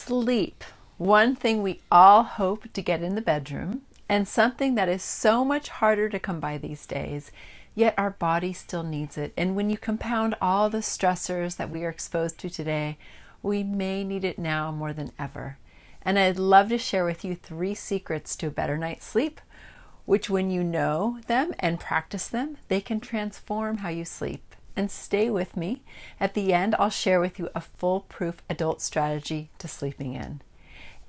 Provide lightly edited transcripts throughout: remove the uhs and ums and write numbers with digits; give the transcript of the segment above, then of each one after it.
Sleep, one thing we all hope to get in the bedroom, and something that is so much harder to come by these days, yet our body still needs it. And when you compound all the stressors that we are exposed to today, we may need it now more than ever. And I'd love to share with you 3 secrets to a better night's sleep, which when you know them and practice them, they can transform how you sleep. And stay with me. At the end, I'll share with you a foolproof adult strategy to sleeping in.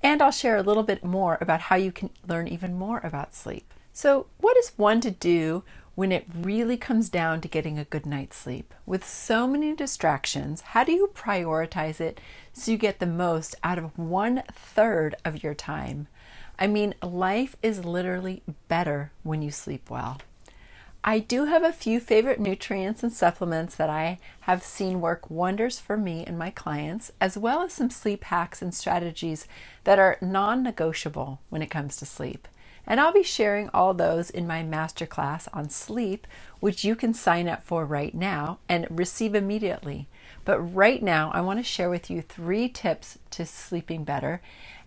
And I'll share a little bit more about how you can learn even more about sleep. So what is one to do when it really comes down to getting a good night's sleep? With so many distractions, how do you prioritize it so you get the most out of 1/3 of your time? I mean, life is literally better when you sleep well. I do have a few favorite nutrients and supplements that I have seen work wonders for me and my clients, as well as some sleep hacks and strategies that are non-negotiable when it comes to sleep. And I'll be sharing all those in my masterclass on sleep, which you can sign up for right now and receive immediately. But right now, I want to share with you 3 tips to sleeping better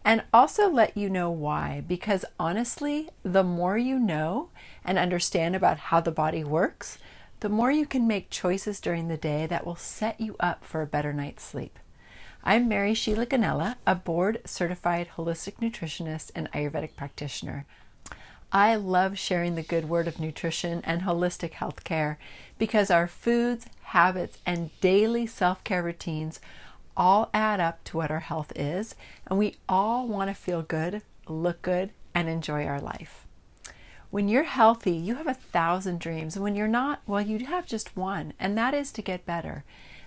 and also let you know why. Because honestly, the more you know and understand about how the body works, the more you can make choices during the day that will set you up for a better night's sleep. I'm Mary Sheila Ganella, a board-certified holistic nutritionist and Ayurvedic practitioner. I love sharing the good word of nutrition and holistic healthcare because our foods, habits, and daily self-care routines all add up to what our health is, and we all want to feel good, look good, and enjoy our life. When you're healthy, you have 1,000 dreams. When you're not, well, you have just one, and that is to get better.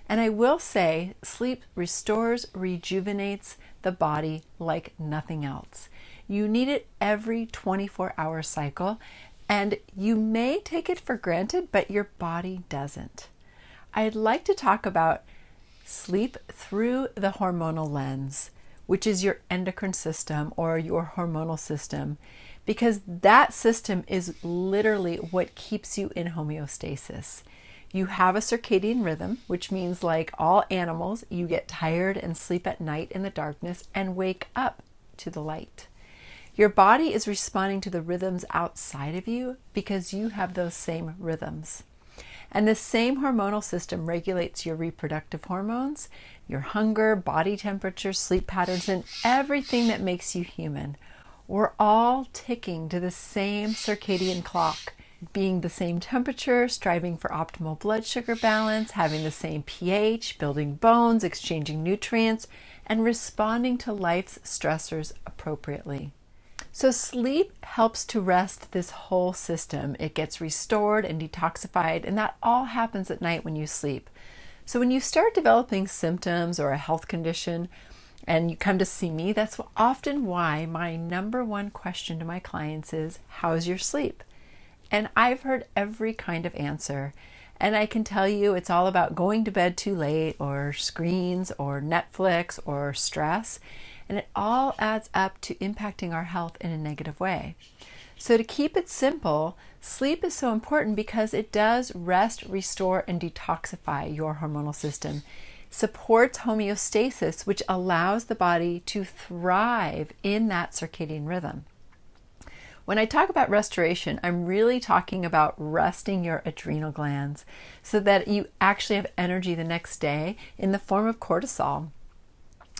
And I will say, sleep restores, rejuvenates the body like nothing else. You need it every 24-hour cycle, and you may take it for granted, but your body doesn't. I'd like to talk about sleep through the hormonal lens, which is your endocrine system or your hormonal system, because that system is literally what keeps you in homeostasis. You have a circadian rhythm, which means, like all animals, you get tired and sleep at night in the darkness and wake up to the light. Your body is responding to the rhythms outside of you because you have those same rhythms. And the same hormonal system regulates your reproductive hormones, your hunger, body temperature, sleep patterns, and everything that makes you human. We're all ticking to the same circadian clock, being the same temperature, striving for optimal blood sugar balance, having the same pH, building bones, exchanging nutrients, and responding to life's stressors appropriately. So sleep helps to rest this whole system. It gets restored and detoxified, and that all happens at night when you sleep. So when you start developing symptoms or a health condition and you come to see me, that's often why my number one question to my clients is, how's your sleep? And I've heard every kind of answer. And I can tell you it's all about going to bed too late, or screens, or Netflix, or stress. And it all adds up to impacting our health in a negative way. So to keep it simple, sleep is so important because it does rest, restore, and detoxify your hormonal system. Supports homeostasis, which allows the body to thrive in that circadian rhythm. When I talk about restoration, I'm really talking about resting your adrenal glands so that you actually have energy the next day in the form of cortisol.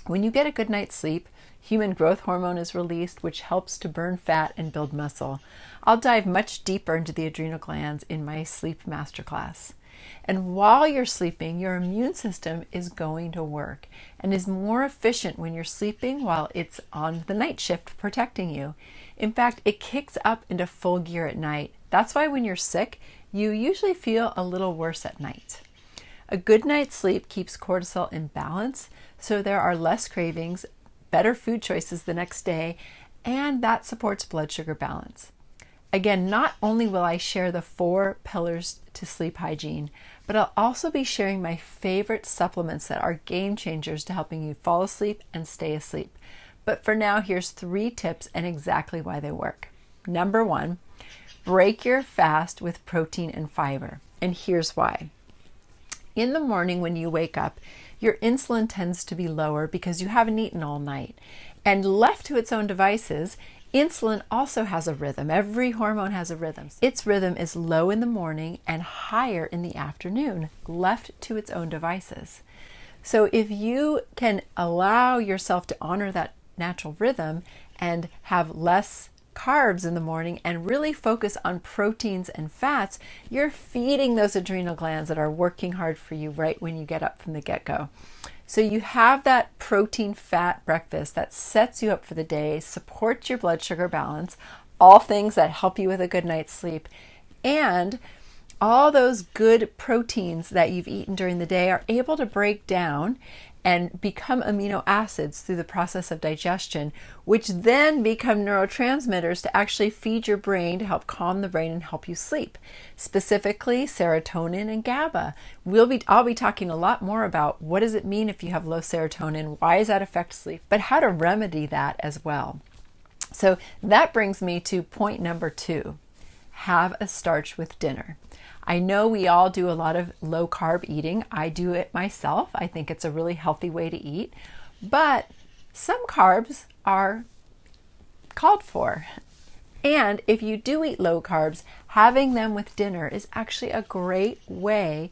When you get a good night's sleep, human growth hormone is released, which helps to burn fat and build muscle. I'll dive much deeper into the adrenal glands in my sleep masterclass. And while you're sleeping, your immune system is going to work and is more efficient when you're sleeping while it's on the night shift protecting you. In fact, it kicks up into full gear at night. That's why when you're sick, you usually feel a little worse at night. A good night's sleep keeps cortisol in balance, so there are less cravings, better food choices the next day, and that supports blood sugar balance. Again, not only will I share the 4 pillars to sleep hygiene, but I'll also be sharing my favorite supplements that are game changers to helping you fall asleep and stay asleep. But for now, here's 3 tips and exactly why they work. Number 1, break your fast with protein and fiber. And here's why. In the morning when you wake up, your insulin tends to be lower because you haven't eaten all night. And left to its own devices, insulin also has a rhythm. Every hormone has a rhythm. Its rhythm is low in the morning and higher in the afternoon, left to its own devices. So if you can allow yourself to honor that natural rhythm and have less carbs in the morning and really focus on proteins and fats, you're feeding those adrenal glands that are working hard for you right when you get up from the get-go. So you have that protein fat breakfast that sets you up for the day, supports your blood sugar balance, all things that help you with a good night's sleep, and all those good proteins that you've eaten during the day are able to break down and become amino acids through the process of digestion, which then become neurotransmitters to actually feed your brain to help calm the brain and help you sleep. Specifically, serotonin and GABA. I'll be talking a lot more about what does it mean if you have low serotonin, why does that affect sleep, but how to remedy that as well. So that brings me to point number 2, have a starch with dinner. I know we all do a lot of low carb eating. I do it myself. I think it's a really healthy way to eat, but some carbs are called for. And if you do eat low carbs, having them with dinner is actually a great way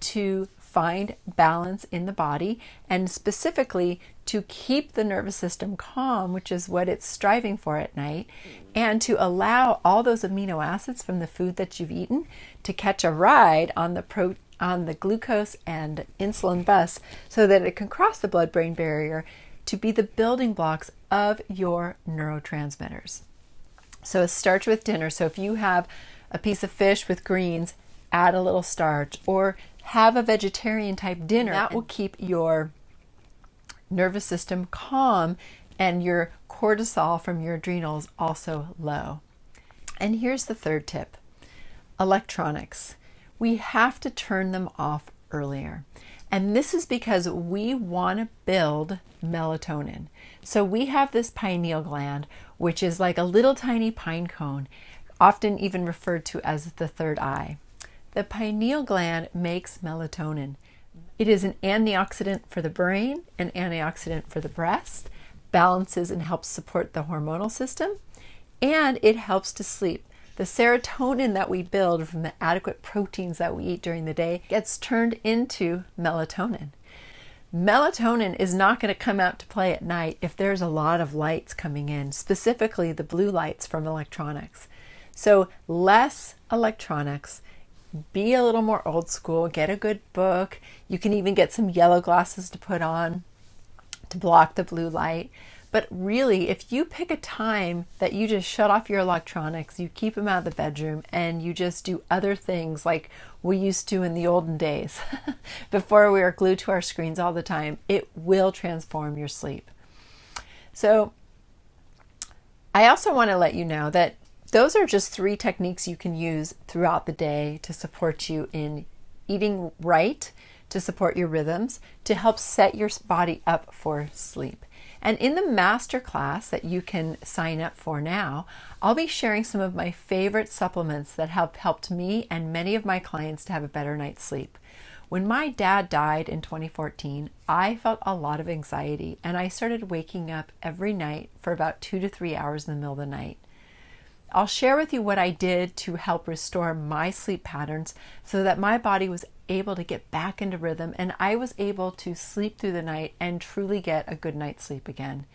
to find balance in the body and specifically to keep the nervous system calm, which is what it's striving for at night, and to allow all those amino acids from the food that you've eaten to catch a ride on the glucose and insulin bus so that it can cross the blood-brain barrier to be the building blocks of your neurotransmitters. So a starch with dinner. So if you have a piece of fish with greens, add a little starch, or have a vegetarian type dinner. That will keep your nervous system calm and your cortisol from your adrenals also low. And here's the third tip. Electronics. We have to turn them off earlier. And this is because we want to build melatonin. So we have this pineal gland, which is like a little tiny pine cone, often even referred to as the third eye. The pineal gland makes melatonin. It is an antioxidant for the brain, an antioxidant for the breast, balances and helps support the hormonal system, and it helps to sleep. The serotonin that we build from the adequate proteins that we eat during the day gets turned into melatonin. Melatonin is not going to come out to play at night if there's a lot of lights coming in, specifically the blue lights from electronics. So less electronics. Be a little more old school, get a good book. You can even get some yellow glasses to put on to block the blue light. But really, if you pick a time that you just shut off your electronics, you keep them out of the bedroom, and you just do other things like we used to in the olden days, before we were glued to our screens all the time, it will transform your sleep. So I also want to let you know that those are just 3 techniques you can use throughout the day to support you in eating right, to support your rhythms, to help set your body up for sleep. And in the masterclass that you can sign up for now, I'll be sharing some of my favorite supplements that have helped me and many of my clients to have a better night's sleep. When my dad died in 2014, I felt a lot of anxiety, and I started waking up every night for about 2 to 3 hours in the middle of the night. I'll share with you what I did to help restore my sleep patterns so that my body was able to get back into rhythm and I was able to sleep through the night and truly get a good night's sleep again.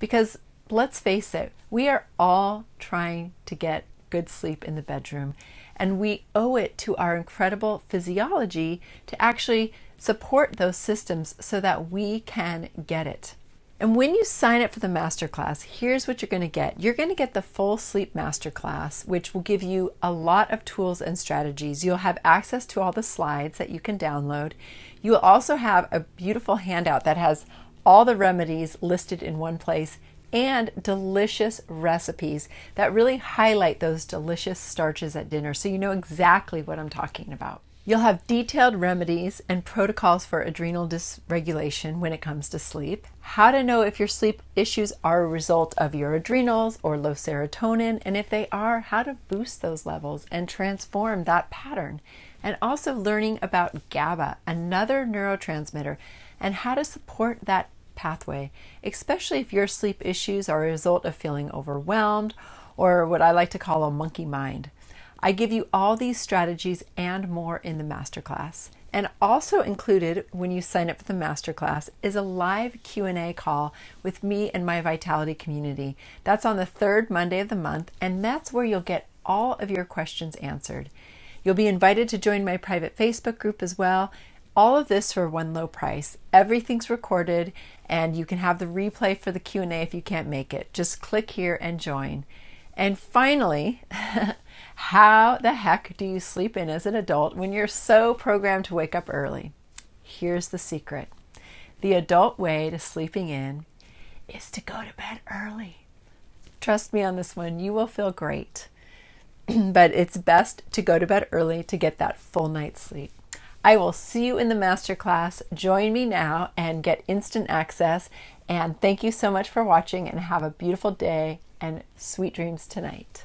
Because let's face it, we are all trying to get good sleep in the bedroom, and we owe it to our incredible physiology to actually support those systems so that we can get it. And when you sign up for the masterclass, here's what you're going to get. You're going to get the full sleep masterclass, which will give you a lot of tools and strategies. You'll have access to all the slides that you can download. You'll also have a beautiful handout that has all the remedies listed in one place and delicious recipes that really highlight those delicious starches at dinner, so you know exactly what I'm talking about. You'll have detailed remedies and protocols for adrenal dysregulation when it comes to sleep, how to know if your sleep issues are a result of your adrenals or low serotonin, and if they are, how to boost those levels and transform that pattern, and also learning about GABA, another neurotransmitter, and how to support that pathway, especially if your sleep issues are a result of feeling overwhelmed or what I like to call a monkey mind. I give you all these strategies and more in the masterclass. And also included when you sign up for the masterclass is a live Q&A call with me and my Vitality community. That's on the third Monday of the month, and that's where you'll get all of your questions answered. You'll be invited to join my private Facebook group as well. All of this for one low price. Everything's recorded, and you can have the replay for the Q&A if you can't make it. Just click here and join. And finally, how the heck do you sleep in as an adult when you're so programmed to wake up early? Here's the secret. The adult way to sleeping in is to go to bed early. Trust me on this one, you will feel great. But it's best to go to bed early to get that full night's sleep. I will see you in the masterclass. Join me now and get instant access. And thank you so much for watching, and have a beautiful day and sweet dreams tonight.